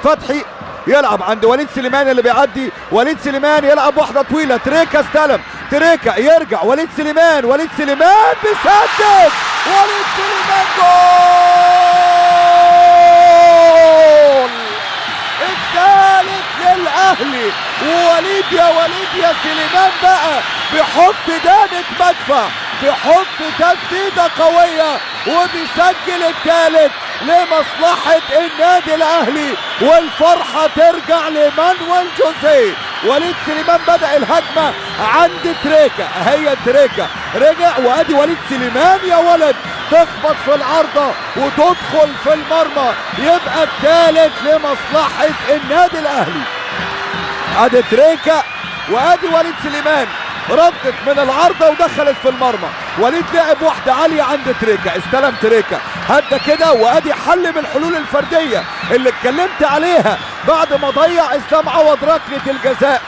فتحي يلعب عند وليد سليمان اللي بيعدي، وليد سليمان يلعب واحده طويله، تريكا استلم، تريكا يرجع، وليد سليمان بيسدد، وليد سليمان جول الثالث للاهلي. ووليد يا سليمان بقى بيحط دانة مدفع، بيحط تسديده قويه وبيسجل الثالث لمصلحة النادي الاهلي، والفرحة ترجع لمانويل جوزيه. وليد سليمان بدأ الهجمة عند تريكا، هي تريكا رجع، وادي وليد سليمان يا ولد تخبط في العارضة وتدخل في المرمى، يبقى الثالث لمصلحة النادي الاهلي. ادي تريكا وادي وليد سليمان ردت من العارضة ودخلت في المرمى. وليد لعب واحدة عالية عند تريكا، استلم تريكا هدى كده، وادي حل من الحلول الفردية اللي اتكلمت عليها بعد ما ضيع اسلام عوض ركلة الجزاء.